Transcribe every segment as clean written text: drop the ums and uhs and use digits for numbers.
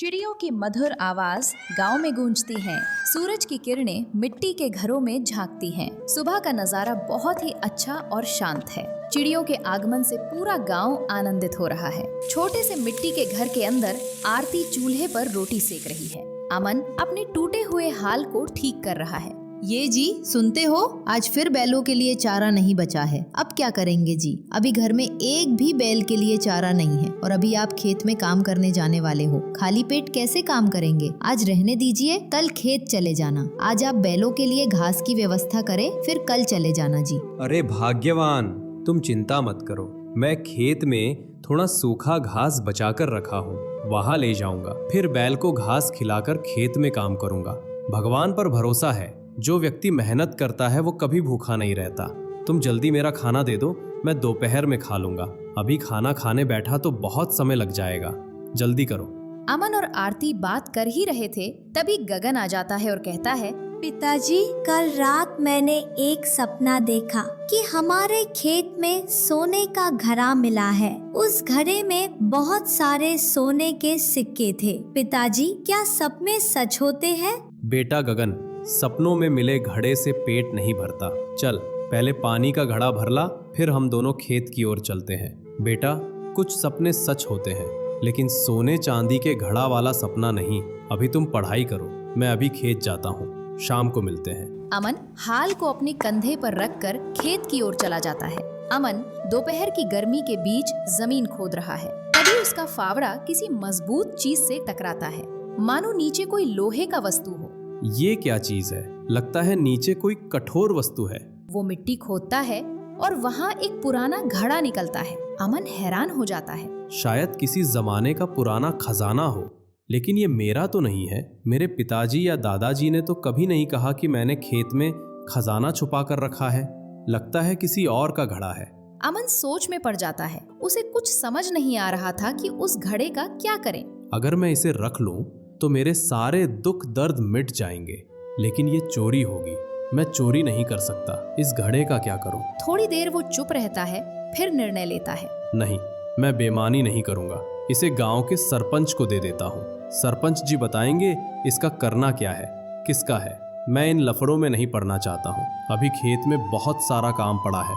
चिड़ियों की मधुर आवाज गांव में गूंजती है। सूरज की किरणें मिट्टी के घरों में झांकती हैं। सुबह का नजारा बहुत ही अच्छा और शांत है। चिड़ियों के आगमन से पूरा गांव आनंदित हो रहा है। छोटे से मिट्टी के घर के अंदर आरती चूल्हे पर रोटी सेक रही है। अमन अपने टूटे हुए हाल को ठीक कर रहा है। ये जी सुनते हो, आज फिर बैलों के लिए चारा नहीं बचा है। अब क्या करेंगे जी? अभी घर में एक भी बैल के लिए चारा नहीं है और अभी आप खेत में काम करने जाने वाले हो। खाली पेट कैसे काम करेंगे? आज रहने दीजिए, कल खेत चले जाना। आज आप बैलों के लिए घास की व्यवस्था करें, फिर कल चले जाना जी। अरे भाग्यवान, तुम चिंता मत करो, मैं खेत में थोड़ा सूखा घास बचाकर रखा हूँ, वहाँ ले जाऊंगा। फिर बैल को घास खिलाकर खेत में काम करूंगा। भगवान पर भरोसा है, जो व्यक्ति मेहनत करता है वो कभी भूखा नहीं रहता। तुम जल्दी मेरा खाना दे दो, मैं दोपहर में खा लूंगा। अभी खाना खाने बैठा तो बहुत समय लग जाएगा, जल्दी करो। अमन और आरती बात कर ही रहे थे, तभी गगन आ जाता है और कहता है, पिताजी, कल रात मैंने एक सपना देखा कि हमारे खेत में सोने का घड़ा मिला है। उस घड़े में बहुत सारे सोने के सिक्के थे। पिताजी, क्या सपने सच होते हैं? बेटा गगन, सपनों में मिले घड़े से पेट नहीं भरता। चल पहले पानी का घड़ा भर ला, फिर हम दोनों खेत की ओर चलते हैं। बेटा, कुछ सपने सच होते हैं, लेकिन सोने चांदी के घड़ा वाला सपना नहीं। अभी तुम पढ़ाई करो, मैं अभी खेत जाता हूँ, शाम को मिलते हैं। अमन हाल को अपने कंधे पर रखकर खेत की ओर चला जाता है। अमन दोपहर की गर्मी के बीच जमीन खोद रहा है। तभी उसका फावड़ा किसी मजबूत चीज से टकराता है, मानो नीचे कोई लोहे का वस्तु हो। ये क्या चीज है? लगता है नीचे कोई कठोर वस्तु है। वो मिट्टी खोदता है और वहाँ एक पुराना घड़ा निकलता है। अमन हैरान हो जाता है। शायद किसी जमाने का पुराना खजाना हो, लेकिन ये मेरा तो नहीं है। मेरे पिताजी या दादाजी ने तो कभी नहीं कहा कि मैंने खेत में खजाना छुपा कर रखा है। लगता है किसी और का घड़ा है। अमन सोच में पड़ जाता है। उसे कुछ समझ नहीं आ रहा था कि उस घड़े का क्या करें। अगर मैं इसे रख लूं तो मेरे सारे दुख दर्द मिट जाएंगे, लेकिन ये चोरी होगी, मैं चोरी नहीं कर सकता। इस घड़े का क्या करूं? थोड़ी देर वो चुप रहता है, फिर निर्णय लेता है। नहीं, मैं बेईमानी नहीं करूंगा। इसे गांव के सरपंच को दे देता हूं। सरपंच जी बताएंगे इसका करना क्या है, किसका है। मैं इन लफड़ों में नहीं पड़ना चाहता हूं। अभी खेत में बहुत सारा काम पड़ा है।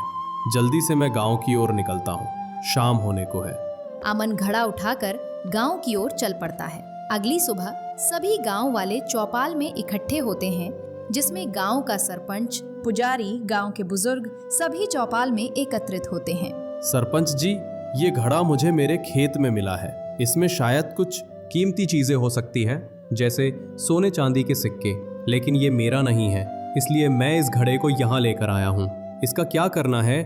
जल्दी से मैं गाँव की ओर निकलता हूँ, शाम होने को है। अमन घड़ा उठाकर गाँव की ओर चल पड़ता है। अगली सुबह सभी गांव वाले चौपाल में इकट्ठे होते हैं, जिसमें गांव का सरपंच, पुजारी, गांव के बुजुर्ग सभी चौपाल में एकत्रित होते हैं। सरपंच जी, ये घड़ा मुझे मेरे खेत में मिला है। इसमें शायद कुछ कीमती चीजें हो सकती हैं, जैसे सोने चांदी के सिक्के, लेकिन ये मेरा नहीं है, इसलिए मैं इस घड़े को यहाँ लेकर आया हूँ। इसका क्या करना है,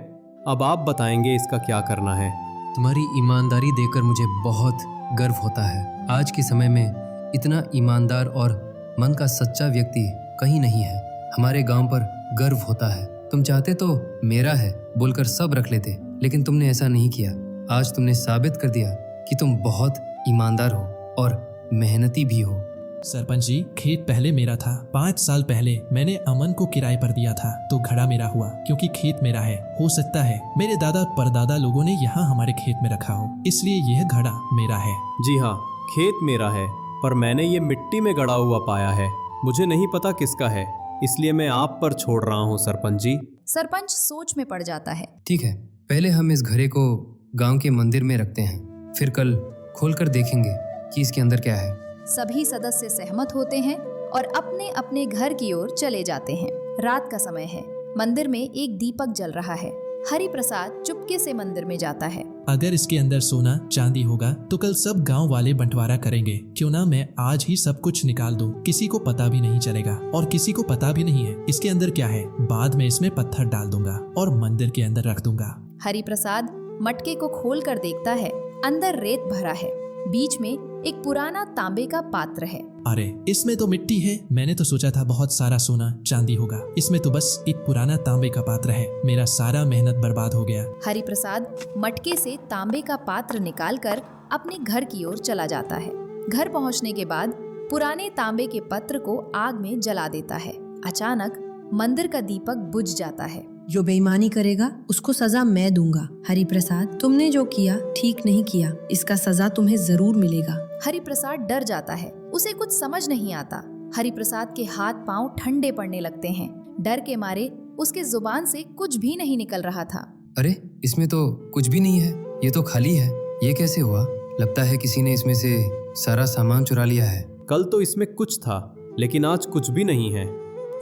अब आप बताएंगे इसका क्या करना है। तुम्हारी ईमानदारी देखकर मुझे बहुत गर्व होता है। आज के समय में इतना ईमानदार और मन का सच्चा व्यक्ति कहीं नहीं है। हमारे गांव पर गर्व होता है। तुम चाहते तो मेरा है बोलकर सब रख लेते, लेकिन तुमने ऐसा नहीं किया। आज तुमने साबित कर दिया कि तुम बहुत ईमानदार हो और मेहनती भी हो। सरपंच जी, खेत पहले मेरा था। 5 साल पहले मैंने अमन को किराए पर दिया था, तो घड़ा मेरा हुआ, क्योंकि खेत मेरा है। हो सकता है मेरे दादा परदादा लोगों ने यहाँ हमारे खेत में रखा हो, इसलिए यह घड़ा मेरा है। जी हाँ, खेत मेरा है, पर मैंने ये मिट्टी में गड़ा हुआ पाया है। मुझे नहीं पता किसका है, इसलिए मैं आप पर छोड़ रहा हूँ सरपंच जी। सरपंच सोच में पड़ जाता है। ठीक है, पहले हम इस घड़े को गांव के मंदिर में रखते हैं, फिर कल खोलकर देखेंगे कि इसके अंदर क्या है। सभी सदस्य सहमत होते हैं और अपने अपने घर की ओर चले जाते हैं। रात का समय है। मंदिर में एक दीपक जल रहा है। हरि प्रसाद चुपके से मंदिर में जाता है। अगर इसके अंदर सोना चांदी होगा तो कल सब गांव वाले बंटवारा करेंगे। क्यों ना मैं आज ही सब कुछ निकाल दूं, किसी को पता भी नहीं चलेगा और किसी को पता भी नहीं है इसके अंदर क्या है। बाद में इसमें पत्थर डाल दूंगा और मंदिर के अंदर रख दूंगा। हरि प्रसाद मटके को खोल कर देखता है। अंदर रेत भरा है। बीच में एक पुराना तांबे का पात्र है। अरे, इसमें तो मिट्टी है। मैंने तो सोचा था बहुत सारा सोना चांदी होगा, इसमें तो बस एक पुराना तांबे का पात्र है। मेरा सारा मेहनत बर्बाद हो गया। हरि प्रसाद मटके से तांबे का पात्र निकालकर अपने घर की ओर चला जाता है। घर पहुंचने के बाद पुराने तांबे के पत्र को आग में जला देता है। अचानक मंदिर का दीपक बुझ जाता है। जो बेईमानी करेगा उसको सजा मैं दूंगा। हरि प्रसाद, तुमने जो किया ठीक नहीं किया, इसका सजा तुम्हें जरूर मिलेगा। हरि प्रसाद डर जाता है, उसे कुछ समझ नहीं आता। हरि प्रसाद के हाथ पांव ठंडे पड़ने लगते हैं। डर के मारे उसके जुबान से कुछ भी नहीं निकल रहा था। अरे इसमें तो कुछ भी नहीं है, ये तो खाली है। ये कैसे हुआ? लगता है किसी ने इसमें से सारा सामान चुरा लिया है। कल तो इसमें कुछ था, लेकिन आज कुछ भी नहीं है।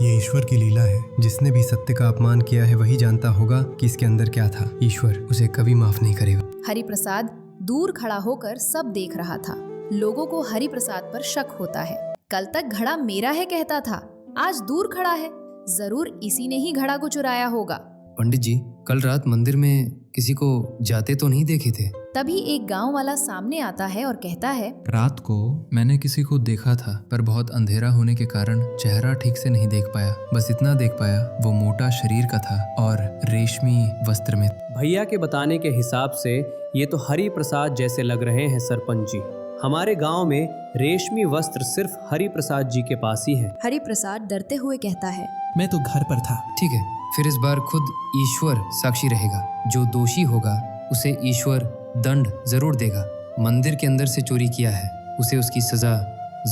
ये ईश्वर की लीला है। जिसने भी सत्य का अपमान किया है वही जानता होगा कि इसके अंदर क्या था। ईश्वर उसे कभी माफ नहीं करेगा। हरि प्रसाद दूर खड़ा होकर सब देख रहा था। लोगों को हरि प्रसाद पर शक होता है। कल तक घड़ा मेरा है कहता था, आज दूर खड़ा है, जरूर इसी ने ही घड़ा को चुराया होगा। पंडित जी, कल रात मंदिर में किसी को जाते तो नहीं देखे थे? तभी एक गांव वाला सामने आता है और कहता है, रात को मैंने किसी को देखा था, पर बहुत अंधेरा होने के कारण चेहरा ठीक से नहीं देख पाया। बस इतना देख पाया, वो मोटा शरीर का था और रेशमी वस्त्र में। भैया के बताने के हिसाब से ये तो हरि प्रसाद जैसे लग रहे हैं सरपंच जी। हमारे गांव में रेशमी वस्त्र सिर्फ हरि प्रसाद जी के पास ही है। हरि प्रसाद डरते हुए कहता है, मैं तो घर पर था। ठीक है, फिर इस बार खुद ईश्वर साक्षी रहेगा। जो दोषी होगा उसे ईश्वर दंड जरूर देगा। मंदिर के अंदर से चोरी किया है, उसे उसकी सजा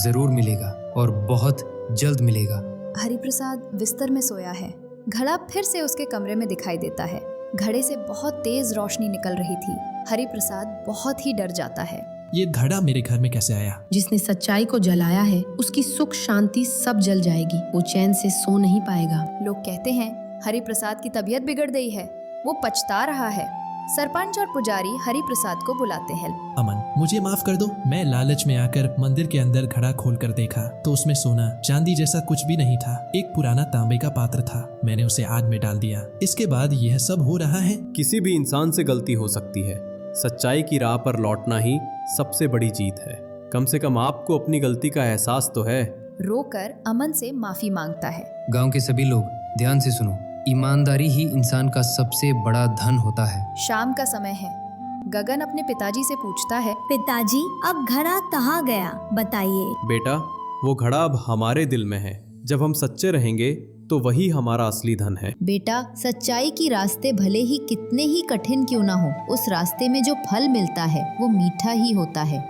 जरूर मिलेगा और बहुत जल्द मिलेगा। हरि प्रसाद बिस्तर में सोया है। घड़ा फिर से उसके कमरे में दिखाई देता है। घड़े से बहुत तेज रोशनी निकल रही थी। हरि प्रसाद बहुत ही डर जाता है। ये घड़ा मेरे घर में कैसे आया? जिसने सच्चाई को जलाया है उसकी सुख शांति सब जल जाएगी। वो चैन से सो नहीं पाएगा। लोग कहते हैं हरि प्रसाद की तबीयत बिगड़ गई है, वो पछता रहा है। सरपंच और पुजारी हरि प्रसाद को बुलाते हैं। अमन, मुझे माफ कर दो। मैं लालच में आकर मंदिर के अंदर घड़ा खोल कर देखा तो उसमें सोना चांदी जैसा कुछ भी नहीं था। एक पुराना तांबे का पात्र था। मैंने उसे आग में डाल दिया। इसके बाद यह सब हो रहा है। किसी भी इंसान से गलती हो सकती है। सच्चाई की राह पर लौटना ही सबसे बड़ी जीत है। कम से कम आपको अपनी गलती का एहसास तो है। रोकर अमन से माफी मांगता है। गांव के सभी लोग ध्यान से सुनो, ईमानदारी ही इंसान का सबसे बड़ा धन होता है। शाम का समय है। गगन अपने पिताजी से पूछता है, पिताजी, अब घड़ा कहाँ गया, बताइए। बेटा, वो घड़ा अब हमारे दिल में है। जब हम सच्चे रहेंगे तो वही हमारा असली धन है। बेटा, सच्चाई की रास्ते भले ही कितने ही कठिन क्यों ना हो, उस रास्ते में जो फल मिलता है वो मीठा ही होता है।